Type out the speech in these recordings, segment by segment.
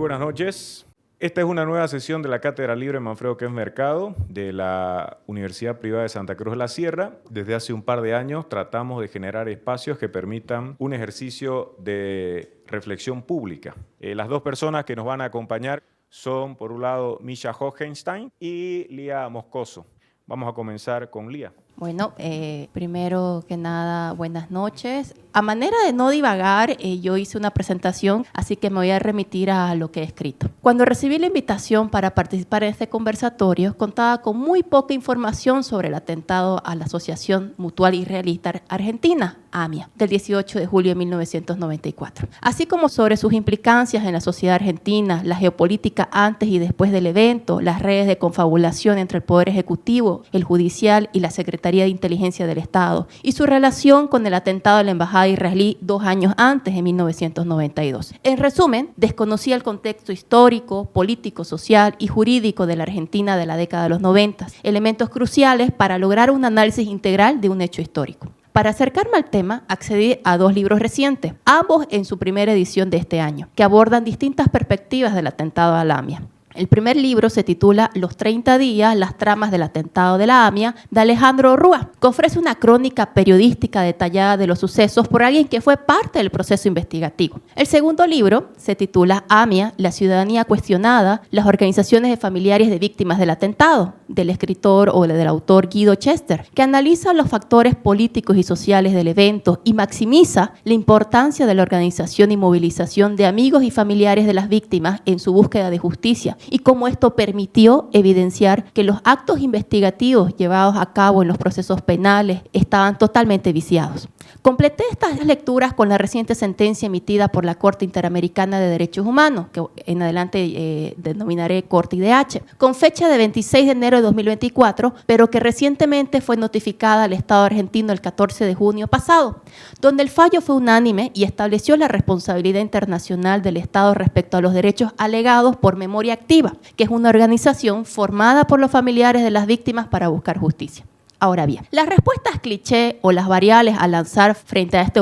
buenas noches. Esta es una nueva sesión de la Cátedra Libre Manfredo Kempf Mercado de la Universidad Privada de Santa Cruz de la Sierra. Desde hace un par de años tratamos de generar espacios que permitan un ejercicio de reflexión pública. Las dos personas que nos van a acompañar son, por un lado, Misha Hohenstein y Lía Moscoso. Vamos a comenzar con Lía. Bueno, primero que nada, buenas noches. A manera de no divagar, yo hice una presentación, así que me voy a remitir a lo que he escrito. Cuando recibí la invitación para participar en este conversatorio, contaba con muy poca información sobre el atentado a la Asociación Mutual y Realista Argentina, AMIA, del 18 de julio de 1994, así como sobre sus implicancias en la sociedad argentina, la geopolítica antes y después del evento, las redes de confabulación entre el Poder Ejecutivo, el Judicial y la Secretaría de Inteligencia del Estado, y su relación con el atentado a la Embajada israelí 2 años antes, en 1992. En resumen, desconocía el contexto histórico, político, social y jurídico de la Argentina de la década de los 90, elementos cruciales para lograr un análisis integral de un hecho histórico. Para acercarme al tema, accedí a 2 libros recientes, ambos en su primera edición de este año, que abordan distintas perspectivas del atentado a la AMIA. El primer libro se titula Los 30 días, las tramas del atentado de la AMIA, de Alejandro Rúa, que ofrece una crónica periodística detallada de los sucesos por alguien que fue parte del proceso investigativo. El segundo libro se titula AMIA, la ciudadanía cuestionada, las organizaciones de familiares de víctimas del atentado, del escritor o del autor Guido Chester, que analiza los factores políticos y sociales del evento y maximiza la importancia de la organización y movilización de amigos y familiares de las víctimas en su búsqueda de justicia, y cómo esto permitió evidenciar que los actos investigativos llevados a cabo en los procesos penales estaban totalmente viciados. Completé estas lecturas con la reciente sentencia emitida por la Corte Interamericana de Derechos Humanos, que en adelante denominaré Corte IDH, con fecha de 26 de enero de 2024, pero que recientemente fue notificada al Estado argentino el 14 de junio pasado, donde el fallo fue unánime y estableció la responsabilidad internacional del Estado respecto a los derechos alegados por Memoria Activa, que es una organización formada por los familiares de las víctimas para buscar justicia. Ahora bien, las respuestas cliché o las variables a lanzar frente a este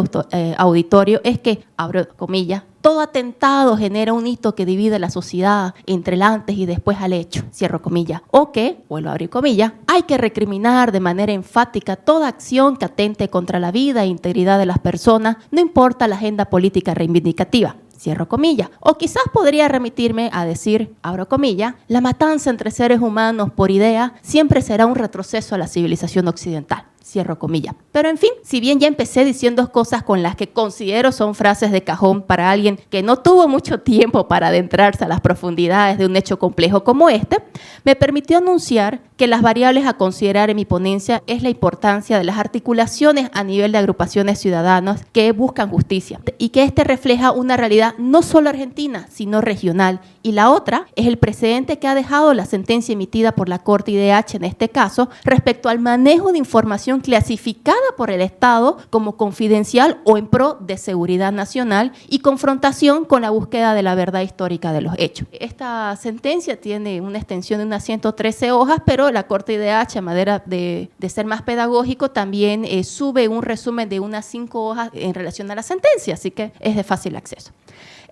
auditorio es que, abro comillas, todo atentado genera un hito que divide la sociedad entre el antes y después al hecho, cierro comillas, o que, vuelvo a abrir comillas, hay que recriminar de manera enfática toda acción que atente contra la vida e integridad de las personas, no importa la agenda política reivindicativa. Cierro comillas. O quizás podría remitirme a decir, abro comillas, la matanza entre seres humanos por idea siempre será un retroceso a la civilización occidental. Cierro comillas. Pero en fin, si bien ya empecé diciendo cosas con las que considero son frases de cajón para alguien que no tuvo mucho tiempo para adentrarse a las profundidades de un hecho complejo como este, me permitió anunciar que las variables a considerar en mi ponencia es la importancia de las articulaciones a nivel de agrupaciones ciudadanas que buscan justicia y que este refleja una realidad no solo argentina, sino regional. Y la otra es el precedente que ha dejado la sentencia emitida por la Corte IDH en este caso respecto al manejo de información clasificada por el Estado como confidencial o en pro de seguridad nacional y confrontación con la búsqueda de la verdad histórica de los hechos. Esta sentencia tiene una extensión de unas 113 hojas, pero la Corte IDH, a manera de ser más pedagógico, también sube un resumen de unas 5 hojas en relación a la sentencia, así que es de fácil acceso.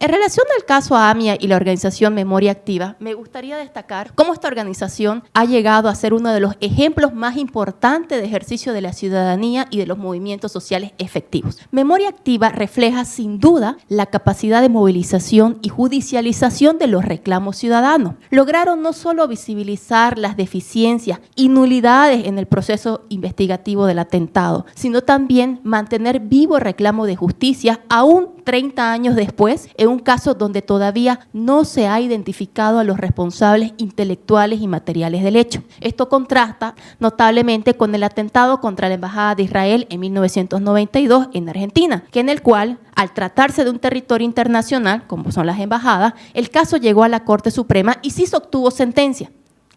En relación al caso AMIA y la organización Memoria Activa, me gustaría destacar cómo esta organización ha llegado a ser uno de los ejemplos más importantes de ejercicio de la ciudadanía y de los movimientos sociales efectivos. Memoria Activa refleja sin duda la capacidad de movilización y judicialización de los reclamos ciudadanos. Lograron no solo visibilizar las deficiencias y nulidades en el proceso investigativo del atentado, sino también mantener vivo el reclamo de justicia aún 30 años después, en un caso donde todavía no se ha identificado a los responsables intelectuales y materiales del hecho. Esto contrasta notablemente con el atentado contra la Embajada de Israel en 1992 en Argentina, que en el cual, al tratarse de un territorio internacional, como son las embajadas, el caso llegó a la Corte Suprema y sí se obtuvo sentencia.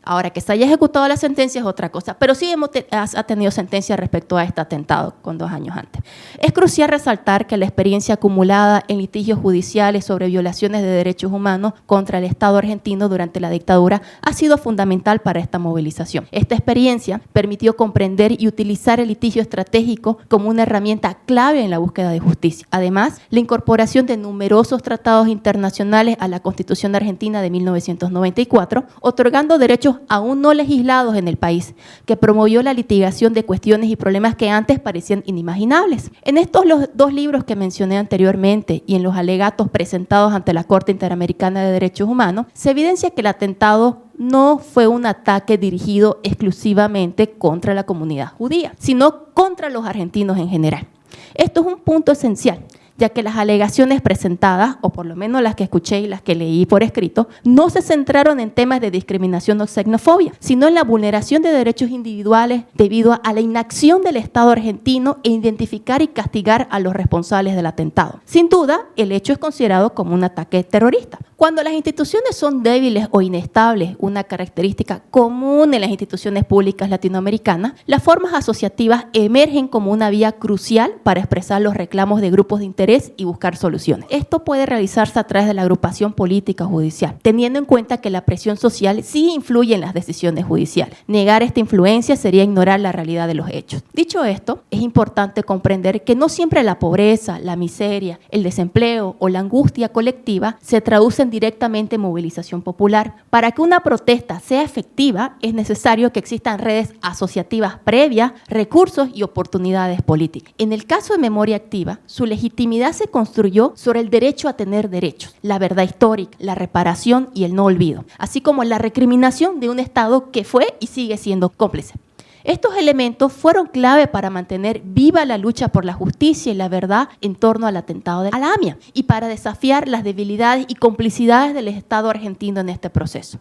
Ahora, que se haya ejecutado la sentencia es otra cosa, pero sí ha tenido sentencia respecto a este atentado con 2 años antes. Es crucial resaltar que la experiencia acumulada en litigios judiciales sobre violaciones de derechos humanos contra el Estado argentino durante la dictadura ha sido fundamental para esta movilización. Esta experiencia permitió comprender y utilizar el litigio estratégico como una herramienta clave en la búsqueda de justicia. Además, la incorporación de numerosos tratados internacionales a la Constitución argentina de 1994, otorgando derechos aún no legislados en el país, que promovió la litigación de cuestiones y problemas que antes parecían inimaginables. En estos los 2 libros que mencioné anteriormente y en los alegatos presentados ante la Corte Interamericana de Derechos Humanos, se evidencia que el atentado no fue un ataque dirigido exclusivamente contra la comunidad judía, sino contra los argentinos en general. Esto es un punto esencial, ya que las alegaciones presentadas, o por lo menos las que escuché y las que leí por escrito, no se centraron en temas de discriminación o xenofobia, sino en la vulneración de derechos individuales debido a la inacción del Estado argentino e identificar y castigar a los responsables del atentado. Sin duda, el hecho es considerado como un ataque terrorista. Cuando las instituciones son débiles o inestables, una característica común en las instituciones públicas latinoamericanas, las formas asociativas emergen como una vía crucial para expresar los reclamos de grupos de interés y buscar soluciones. Esto puede realizarse a través de la agrupación política judicial, teniendo en cuenta que la presión social sí influye en las decisiones judiciales. Negar esta influencia sería ignorar la realidad de los hechos. Dicho esto, es importante comprender que no siempre la pobreza, la miseria, el desempleo o la angustia colectiva se traducen directamente en movilización popular. Para que una protesta sea efectiva, es necesario que existan redes asociativas previas, recursos y oportunidades políticas. En el caso de Memoria Activa, su legitimidad se construyó sobre el derecho a tener derechos, la verdad histórica, la reparación y el no olvido, así como la recriminación de un Estado que fue y sigue siendo cómplice. Estos elementos fueron clave para mantener viva la lucha por la justicia y la verdad en torno al atentado de la AMIA y para desafiar las debilidades y complicidades del Estado argentino en este proceso.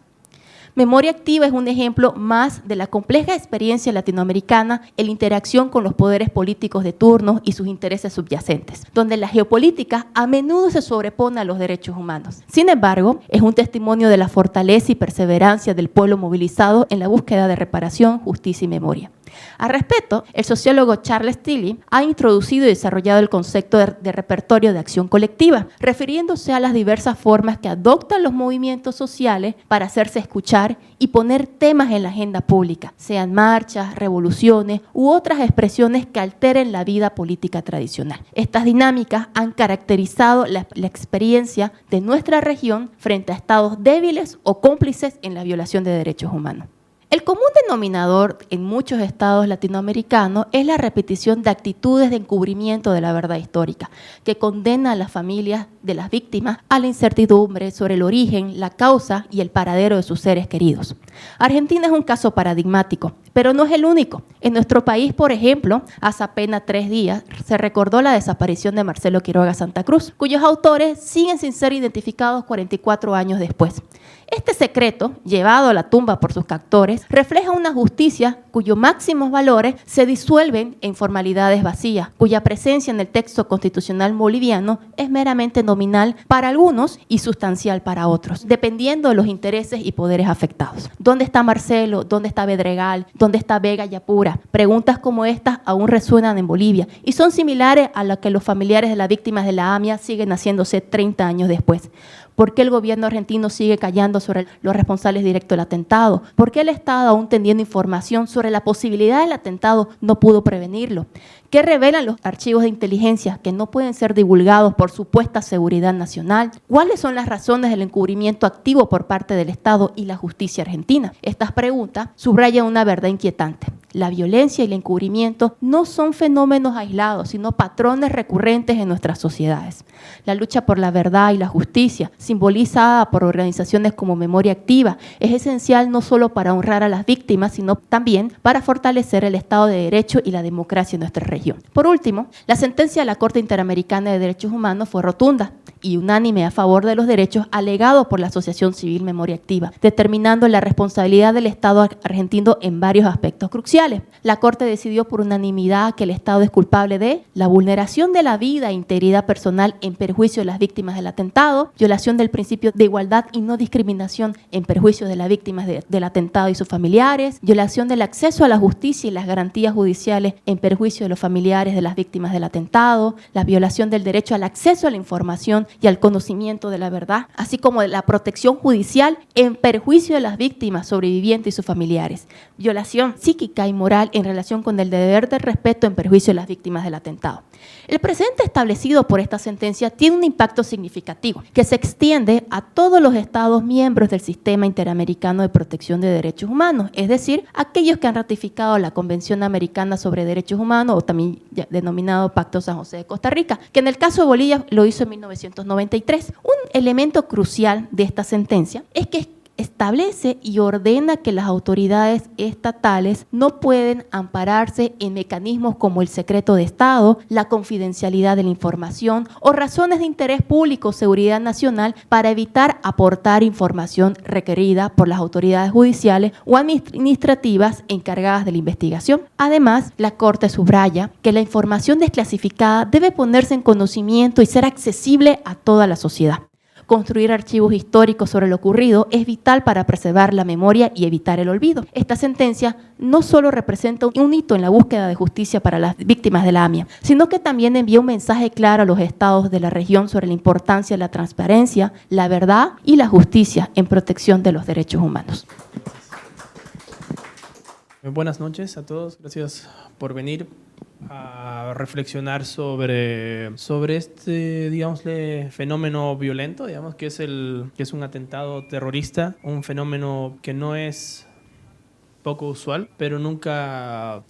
Memoria Activa es un ejemplo más de la compleja experiencia latinoamericana en la interacción con los poderes políticos de turno y sus intereses subyacentes, donde la geopolítica a menudo se sobrepone a los derechos humanos. Sin embargo, es un testimonio de la fortaleza y perseverancia del pueblo movilizado en la búsqueda de reparación, justicia y memoria. Al respecto, el sociólogo Charles Tilly ha introducido y desarrollado el concepto de repertorio de acción colectiva, refiriéndose a las diversas formas que adoptan los movimientos sociales para hacerse escuchar y poner temas en la agenda pública, sean marchas, revoluciones u otras expresiones que alteren la vida política tradicional. Estas dinámicas han caracterizado la experiencia de nuestra región frente a estados débiles o cómplices en la violación de derechos humanos. El común denominador en muchos estados latinoamericanos es la repetición de actitudes de encubrimiento de la verdad histórica, que condena a las familias de las víctimas a la incertidumbre sobre el origen, la causa y el paradero de sus seres queridos. Argentina es un caso paradigmático, pero no es el único. En nuestro país, por ejemplo, hace apenas 3 días se recordó la desaparición de Marcelo Quiroga Santa Cruz, cuyos autores siguen sin ser identificados 44 años después. Este secreto, llevado a la tumba por sus captores, refleja una justicia cuyos máximos valores se disuelven en formalidades vacías, cuya presencia en el texto constitucional boliviano es meramente nominal para algunos y sustancial para otros, dependiendo de los intereses y poderes afectados. ¿Dónde está Marcelo? ¿Dónde está Bedregal? ¿Dónde está Vega y Apura? Preguntas como estas aún resuenan en Bolivia y son similares a las que los familiares de las víctimas de la AMIA siguen haciéndose 30 años después. ¿Por qué el gobierno argentino sigue callando sobre los responsables directos del atentado? ¿Por qué el Estado, aún teniendo información sobre la posibilidad del atentado, no pudo prevenirlo? ¿Qué revelan los archivos de inteligencia que no pueden ser divulgados por supuesta seguridad nacional? ¿Cuáles son las razones del encubrimiento activo por parte del Estado y la justicia argentina? Estas preguntas subrayan una verdad inquietante. La violencia y el encubrimiento no son fenómenos aislados, sino patrones recurrentes en nuestras sociedades. La lucha por la verdad y la justicia, simbolizada por organizaciones como Memoria Activa, es esencial no solo para honrar a las víctimas, sino también para fortalecer el Estado de Derecho y la democracia en nuestra región. Por último, la sentencia de la Corte Interamericana de Derechos Humanos fue rotunda y unánime a favor de los derechos alegados por la Asociación Civil Memoria Activa, determinando la responsabilidad del Estado argentino en varios aspectos cruciales. judiciales. La Corte decidió por unanimidad que el Estado es culpable de la vulneración de la vida e integridad personal en perjuicio de las víctimas del atentado, violación del principio de igualdad y no discriminación en perjuicio de las víctimas del atentado y sus familiares, violación del acceso a la justicia y las garantías judiciales en perjuicio de los familiares de las víctimas del atentado, la violación del derecho al acceso a la información y al conocimiento de la verdad, así como de la protección judicial en perjuicio de las víctimas sobrevivientes y sus familiares, violación psíquica y moral en relación con el deber de respeto en perjuicio de las víctimas del atentado. El precedente establecido por esta sentencia tiene un impacto significativo que se extiende a todos los Estados miembros del Sistema Interamericano de Protección de Derechos Humanos, es decir, aquellos que han ratificado la Convención Americana sobre Derechos Humanos, o también denominado Pacto San José de Costa Rica, que en el caso de Bolivia lo hizo en 1993. Un elemento crucial de esta sentencia es que establece y ordena que las autoridades estatales no pueden ampararse en mecanismos como el secreto de Estado, la confidencialidad de la información o razones de interés público o seguridad nacional para evitar aportar información requerida por las autoridades judiciales o administrativas encargadas de la investigación. Además, la Corte subraya que la información desclasificada debe ponerse en conocimiento y ser accesible a toda la sociedad. Construir archivos históricos sobre lo ocurrido es vital para preservar la memoria y evitar el olvido. Esta sentencia no solo representa un hito en la búsqueda de justicia para las víctimas de la AMIA, sino que también envía un mensaje claro a los estados de la región sobre la importancia de la transparencia, la verdad y la justicia en protección de los derechos humanos. Buenas noches a todos, gracias por venir a reflexionar sobre este, digámosle, fenómeno violento, digamos, que es un atentado terrorista, un fenómeno que no es poco usual, pero nunca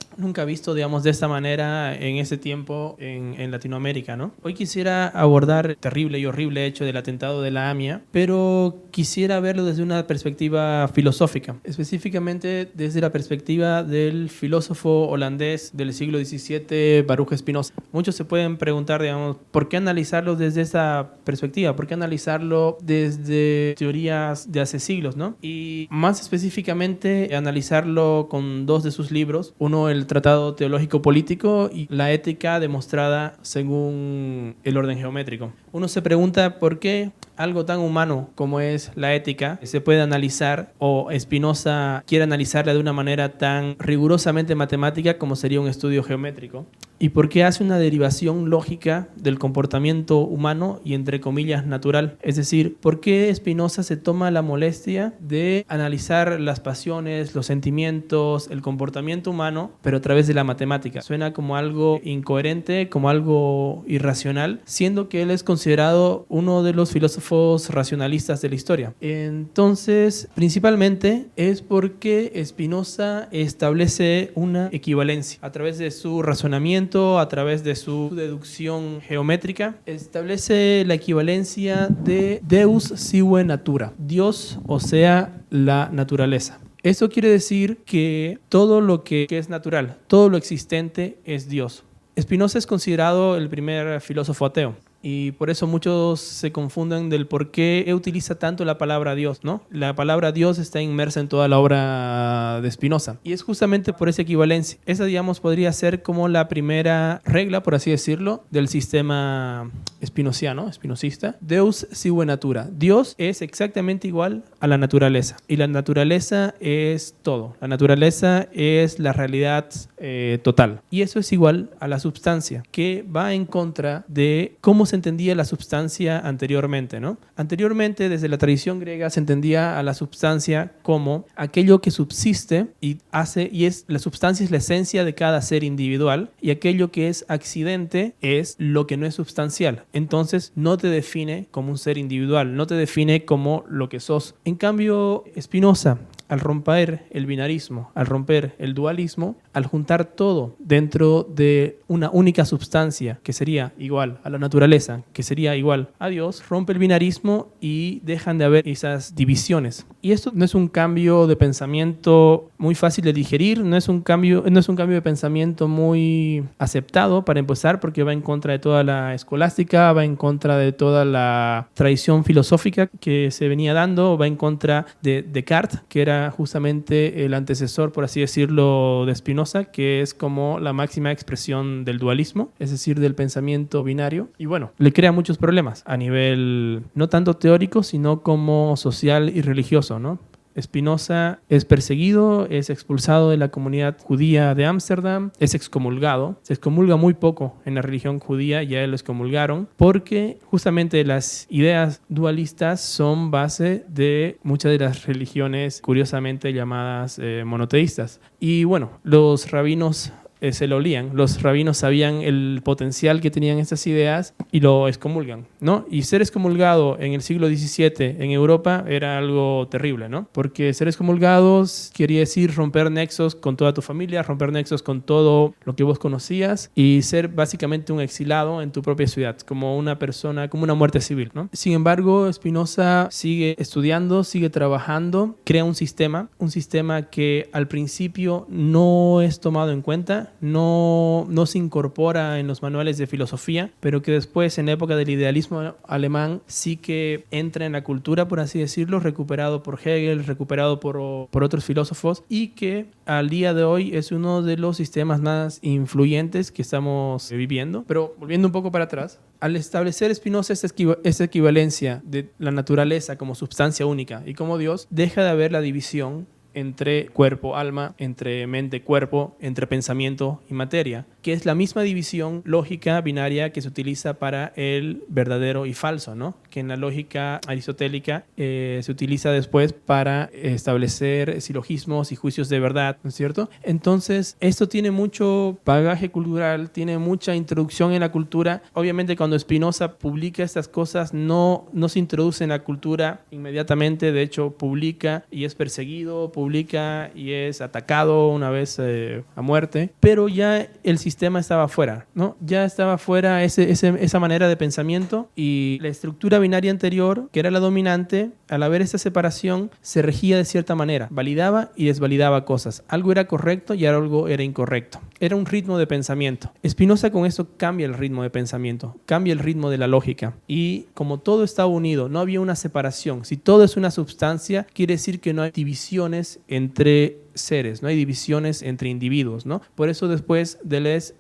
visto, digamos, de esta manera en ese tiempo en Latinoamérica, ¿no? Hoy quisiera abordar el terrible y horrible hecho del atentado de la AMIA, pero quisiera verlo desde una perspectiva filosófica, específicamente desde la perspectiva del filósofo holandés del siglo XVII, Baruch Spinoza. Muchos se pueden preguntar, digamos, ¿por qué analizarlo desde esa perspectiva? ¿Por qué analizarlo desde teorías de hace siglos, ¿no? Y más específicamente analizarlo con dos de sus libros, uno el Tratado Teológico Político y la ética demostrada según el orden geométrico. Uno se pregunta por qué algo tan humano como es la ética se puede analizar, o Spinoza quiere analizarla de una manera tan rigurosamente matemática como sería un estudio geométrico, y por qué hace una derivación lógica del comportamiento humano y entre comillas natural. Es decir, por qué Spinoza se toma la molestia de analizar las pasiones, los sentimientos, el comportamiento humano, pero a través de la matemática. Suena como algo incoherente, como algo irracional, siendo que él es considerado uno de los filósofos racionalistas de la historia. Entonces, principalmente es porque Spinoza establece una equivalencia a través de su razonamiento, a través de su deducción geométrica, establece la equivalencia de Deus sive natura, Dios, o sea, la naturaleza. Eso quiere decir que todo lo que es natural, todo lo existente es Dios. Spinoza es considerado el primer filósofo ateo. Y por eso muchos se confunden del por qué utiliza tanto la palabra Dios, ¿no? La palabra Dios está inmersa en toda la obra de Spinoza. Y es justamente por esa equivalencia. Esa, digamos, podría ser como la primera regla, por así decirlo, del sistema spinociano, espinosista. Deus sive natura. Dios es exactamente igual a la naturaleza. Y la naturaleza es todo. La naturaleza es la realidad total. Y eso es igual a la substancia, que va en contra de cómo se entendía la substancia anteriormente, ¿no? Anteriormente, desde la tradición griega, se entendía a la substancia como aquello que subsiste y la substancia es la esencia de cada ser individual, y aquello que es accidente es lo que no es substancial. Entonces, no te define como un ser individual, no te define como lo que sos. En cambio, Spinoza, al romper el binarismo, al romper el dualismo, al juntar todo dentro de una única substancia que sería igual a la naturaleza, que sería igual a Dios, rompe el binarismo y dejan de haber esas divisiones. Y esto no es un cambio de pensamiento muy fácil de digerir, no es un cambio de pensamiento muy aceptado para empezar, porque va en contra de toda la escolástica, va en contra de toda la tradición filosófica que se venía dando, va en contra de Descartes, que era justamente el antecesor, por así decirlo, de Spinoza, que es como la máxima expresión del dualismo, es decir, del pensamiento binario. Y bueno, le crea muchos problemas a nivel no tanto teórico, sino como social y religioso, ¿no? Spinoza es perseguido, es expulsado de la comunidad judía de Ámsterdam, es excomulgado. Se excomulga muy poco en la religión judía, ya él lo excomulgaron, porque justamente las ideas dualistas son base de muchas de las religiones curiosamente llamadas monoteístas. Y bueno, los rabinos se lo olían. Los rabinos sabían el potencial que tenían estas ideas y lo excomulgan, ¿no? Y ser excomulgado en el siglo XVII en Europa era algo terrible, ¿no? Porque ser excomulgados quería decir romper nexos con toda tu familia, romper nexos con todo lo que vos conocías y ser básicamente un exilado en tu propia ciudad, como una persona, como una muerte civil, ¿no? Sin embargo, Spinoza sigue estudiando, sigue trabajando, crea un sistema que al principio no es tomado en cuenta, no se incorpora en los manuales de filosofía, pero que después, en la época del idealismo alemán, sí que entra en la cultura, por así decirlo, recuperado por Hegel, recuperado por otros filósofos, y que al día de hoy es uno de los sistemas más influyentes que estamos viviendo. Pero volviendo un poco para atrás, al establecer Spinoza esta equivalencia de la naturaleza como sustancia única y como Dios, deja de haber la división entre cuerpo-alma, entre mente-cuerpo, entre pensamiento y materia, que es la misma división lógica binaria que se utiliza para el verdadero y falso, ¿no? Que en la lógica aristotélica se utiliza después para establecer silogismos y juicios de verdad, ¿no es cierto? Entonces, esto tiene mucho bagaje cultural, tiene mucha introducción en la cultura. Obviamente, cuando Spinoza publica estas cosas, no se introduce en la cultura inmediatamente, de hecho, publica y es perseguido, publica y es atacado una vez a muerte, pero ya el sistema estaba fuera, ¿no? Ya estaba fuera esa manera de pensamiento, y la estructura binaria anterior, que era la dominante, al haber esta separación, se regía de cierta manera, validaba y desvalidaba cosas. Algo era correcto y algo era incorrecto. Era un ritmo de pensamiento. Spinoza con esto cambia el ritmo de pensamiento, cambia el ritmo de la lógica, y como todo estaba unido, no había una separación. Si todo es una substancia, quiere decir que no hay divisiones entre seres, no hay divisiones entre individuos, ¿no? Por eso después Deleuze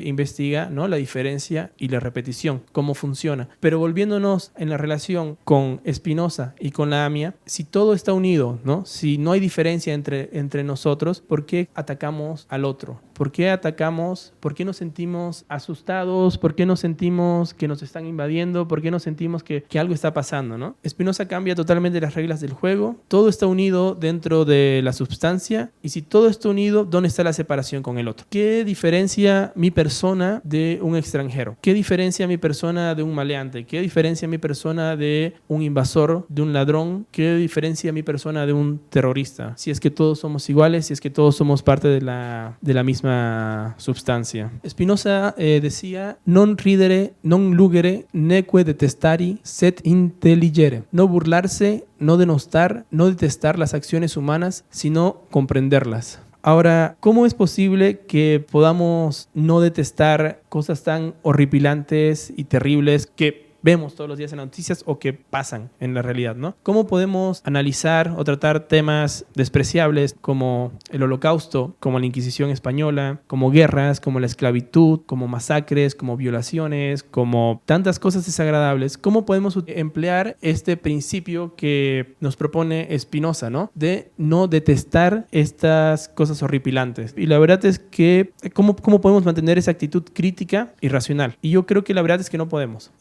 investiga, ¿no?, la diferencia y la repetición, cómo funciona. Pero volviéndonos en la relación con Spinoza y con la AMIA, si todo está unido, ¿no?, si no hay diferencia entre nosotros, ¿por qué atacamos al otro? ¿Por qué atacamos? ¿Por qué nos sentimos asustados? ¿Por qué nos sentimos que nos están invadiendo? ¿Por qué nos sentimos que algo está pasando, ¿no? Spinoza cambia totalmente las reglas del juego. Todo está unido dentro de la substancia, y si todo está unido, ¿dónde está la separación con el otro? ¿Qué diferencia mi persona de un extranjero? ¿Qué diferencia mi persona de un maleante? ¿Qué diferencia mi persona de un invasor, de un ladrón? ¿Qué diferencia mi persona de un terrorista? Si es que todos somos iguales, si es que todos somos parte de la misma substancia. Spinoza decía: non ridere, non lugere, neque detestari, sed intelligere. No burlarse, no denostar, no detestar las acciones humanas, sino comprenderlas. Ahora, ¿cómo es posible que podamos no detestar cosas tan horripilantes y terribles que vemos todos los días en las noticias o que pasan en la realidad, ¿no? ¿Cómo podemos analizar o tratar temas despreciables como el Holocausto, como la Inquisición española, como guerras, como la esclavitud, como masacres, como violaciones, como tantas cosas desagradables? ¿Cómo podemos emplear este principio que nos propone Spinoza, ¿no?, de no detestar estas cosas horripilantes? Y la verdad es que ¿cómo podemos mantener esa actitud crítica y racional? Y yo creo que la verdad es que no podemos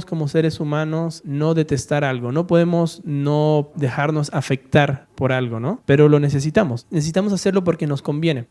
como seres humanos no detestar algo, no podemos no dejarnos afectar por algo, ¿no? Pero lo necesitamos hacerlo porque nos conviene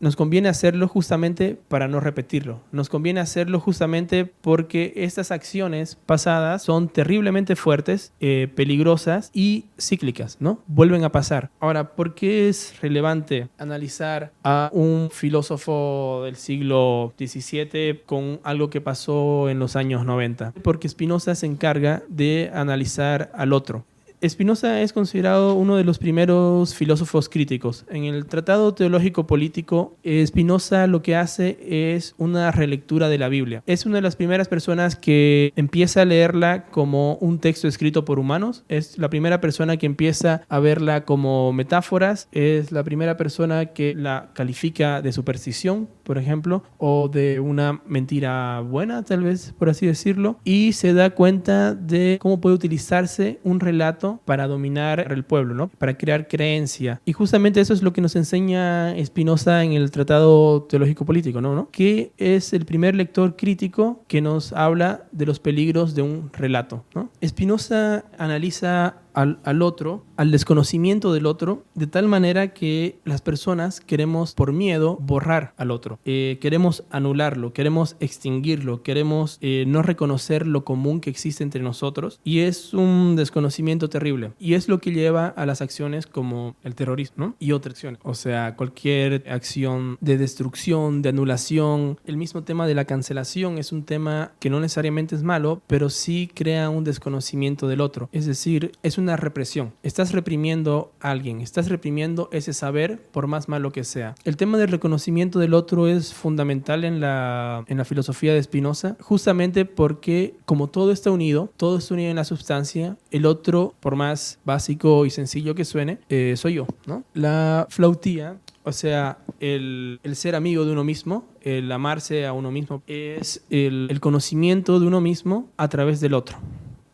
hacerlo justamente para no repetirlo, nos conviene hacerlo justamente porque estas acciones pasadas son terriblemente fuertes, peligrosas y cíclicas, ¿no? Vuelven a pasar. Ahora, ¿por qué es relevante analizar a un filósofo del siglo XVII con algo que pasó en los años 90? Porque Spinoza se encarga de analizar al otro. Spinoza es considerado uno de los primeros filósofos críticos. En el Tratado Teológico Político, Spinoza lo que hace es una relectura de la Biblia. Es una de las primeras personas que empieza a leerla como un texto escrito por humanos. Es la primera persona que empieza a verla como metáforas. Es la primera persona que la califica de superstición, por ejemplo, o de una mentira buena, tal vez, por así decirlo. Y se da cuenta de cómo puede utilizarse un relato para dominar el pueblo, ¿no? Para crear creencia. Y justamente eso es lo que nos enseña Spinoza en el Tratado Teológico Político, ¿no? Que es el primer lector crítico que nos habla de los peligros de un relato, ¿no? Spinoza analiza al otro, al desconocimiento del otro, de tal manera que las personas queremos, por miedo, borrar al otro. Queremos anularlo, queremos extinguirlo, queremos no reconocer lo común que existe entre nosotros, y es un desconocimiento terrible. Y es lo que lleva a las acciones como el terrorismo, ¿no? Y otras acciones. O sea, cualquier acción de destrucción, de anulación. El mismo tema de la cancelación es un tema que no necesariamente es malo, pero sí crea un desconocimiento del otro. Es decir, es una represión. Estás reprimiendo a alguien, estás reprimiendo ese saber, por más malo que sea. El tema del reconocimiento del otro es fundamental en la filosofía de Spinoza, justamente porque como todo está unido en la substancia, el otro, por más básico y sencillo que suene, soy yo, ¿no? La flautía, o sea, el ser amigo de uno mismo, el amarse a uno mismo, es el conocimiento de uno mismo a través del otro.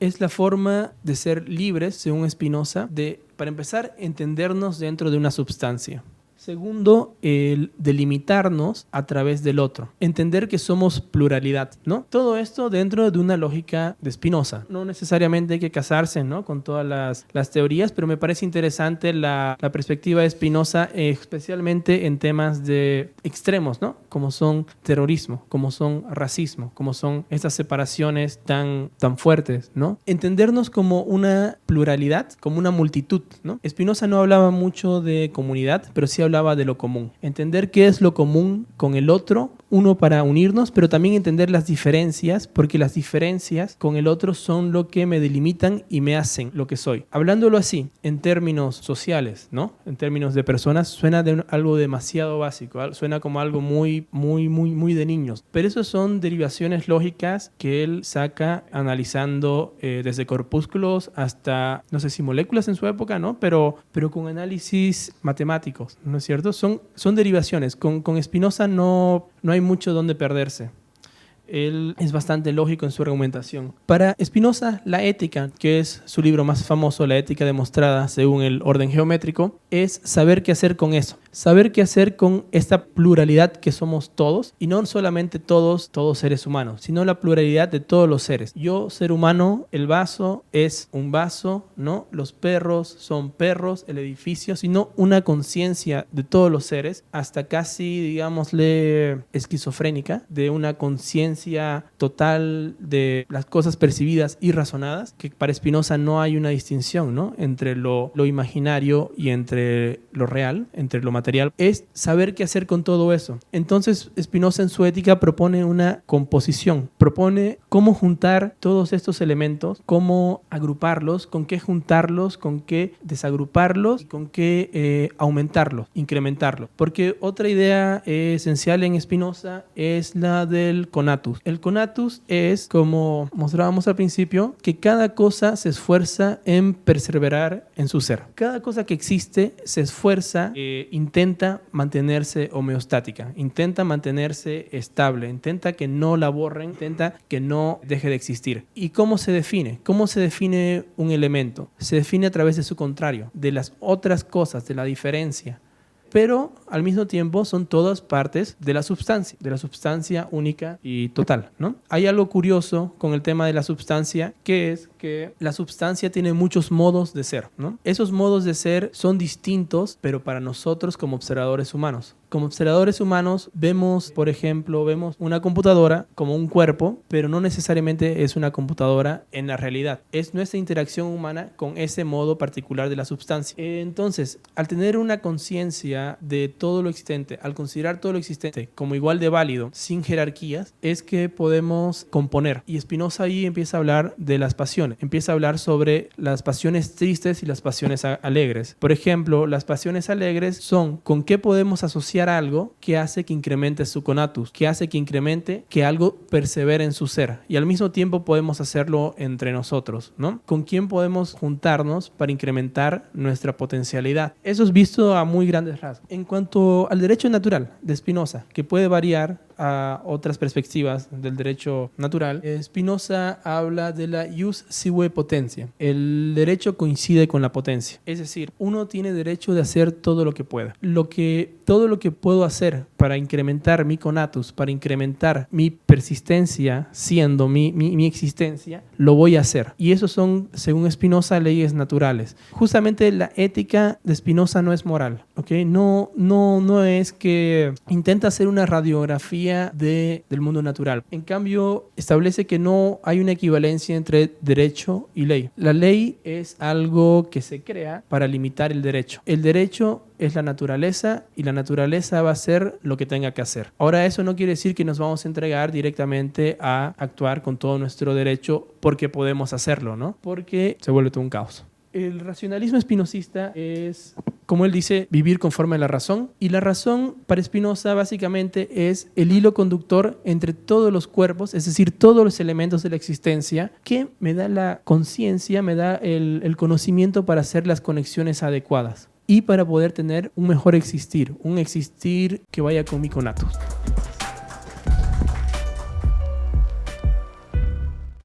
Es la forma de ser libres, según Spinoza, de, para empezar, entendernos dentro de una substancia. Segundo, el delimitarnos a través del otro. Entender que somos pluralidad, ¿no? Todo esto dentro de una lógica de Spinoza. No necesariamente hay que casarse, ¿no?, con todas las teorías, pero me parece interesante la perspectiva de Spinoza, especialmente en temas de extremos, ¿no?, como son terrorismo, como son racismo, como son estas separaciones tan fuertes, ¿no? Entendernos como una pluralidad, como una multitud, ¿no? Spinoza no hablaba mucho de comunidad, pero sí hablaba de lo común. Entender qué es lo común con el otro, uno, para unirnos, pero también entender las diferencias, porque las diferencias con el otro son lo que me delimitan y me hacen lo que soy. Hablándolo así, en términos sociales, ¿no?, en términos de personas, suena de algo demasiado básico, suena como algo muy de niños. Pero eso son derivaciones lógicas que él saca analizando desde corpúsculos hasta, no sé si moléculas en su época, ¿no?, pero con análisis matemáticos, ¿no es cierto? Son derivaciones. Con Spinoza no hay mucho donde perderse. Él es bastante lógico en su argumentación. Para Spinoza, la ética, que es su libro más famoso, La ética demostrada según el orden geométrico, es saber qué hacer con eso. Saber qué hacer con esta pluralidad que somos todos, y no solamente todos seres humanos, sino la pluralidad de todos los seres. Yo, ser humano, el vaso es un vaso, ¿no? Los perros son perros, el edificio, sino una conciencia de todos los seres, hasta casi, digámosle, esquizofrénica, de una conciencia total de las cosas percibidas y razonadas, que para Spinoza no hay una distinción, ¿no?, entre lo imaginario y entre lo real, entre lo material. Es saber qué hacer con todo eso. Entonces Spinoza en su ética propone una composición, propone cómo juntar todos estos elementos, cómo agruparlos, con qué juntarlos, con qué desagruparlos, con qué aumentarlos, incrementarlos. Porque otra idea esencial en Spinoza es la del conatus. El conatus es, como mostrábamos al principio, que cada cosa se esfuerza en perseverar en su ser. Cada cosa que existe se esfuerza, intenta mantenerse homeostática, intenta mantenerse estable, intenta que no la borren, intenta que no deje de existir. ¿Y cómo se define? ¿Cómo se define un elemento? Se define a través de su contrario, de las otras cosas, de la diferencia. Pero al mismo tiempo son todas partes de la substancia única y total, ¿no? Hay algo curioso con el tema de la substancia, que es que la substancia tiene muchos modos de ser, ¿no? Esos modos de ser son distintos, pero para nosotros como observadores humanos. Como observadores humanos vemos, por ejemplo, vemos una computadora como un cuerpo, pero no necesariamente es una computadora en la realidad. Es nuestra interacción humana con ese modo particular de la sustancia. Entonces, al tener una conciencia de todo lo existente, al considerar todo lo existente como igual de válido, sin jerarquías, es que podemos componer. Y Spinoza ahí empieza a hablar de las pasiones. Empieza a hablar sobre las pasiones tristes y las pasiones alegres. Por ejemplo, las pasiones alegres son con qué podemos asociar algo que hace que incremente su conatus, que hace que incremente que algo persevere en su ser. Y al mismo tiempo podemos hacerlo entre nosotros, ¿no? ¿Con quién podemos juntarnos para incrementar nuestra potencialidad? Eso es visto a muy grandes rasgos. En cuanto al derecho natural de Spinoza, que puede variar a otras perspectivas del derecho natural, Spinoza habla de la jus sive potentia. El derecho coincide con la potencia. Es decir, uno tiene derecho de hacer todo lo que pueda. Todo lo que puedo hacer para incrementar mi conatus, para incrementar mi persistencia, siendo mi existencia, lo voy a hacer. Y eso son, según Spinoza, leyes naturales. Justamente la ética de Spinoza no es moral, ¿ok? No es que intenta hacer una radiografía del mundo natural. En cambio, establece que no hay una equivalencia entre derecho y ley. La ley es algo que se crea para limitar el derecho. El derecho es la naturaleza y la naturaleza va a hacer lo que tenga que hacer. Ahora, eso no quiere decir que nos vamos a entregar directamente a actuar con todo nuestro derecho porque podemos hacerlo, ¿no? Porque se vuelve todo un caos. El racionalismo espinosista es, como él dice, vivir conforme a la razón. Y la razón para Spinoza básicamente es el hilo conductor entre todos los cuerpos, es decir, todos los elementos de la existencia, que me da la conciencia, me da el conocimiento para hacer las conexiones adecuadas y para poder tener un mejor existir, un existir que vaya con mi conatus.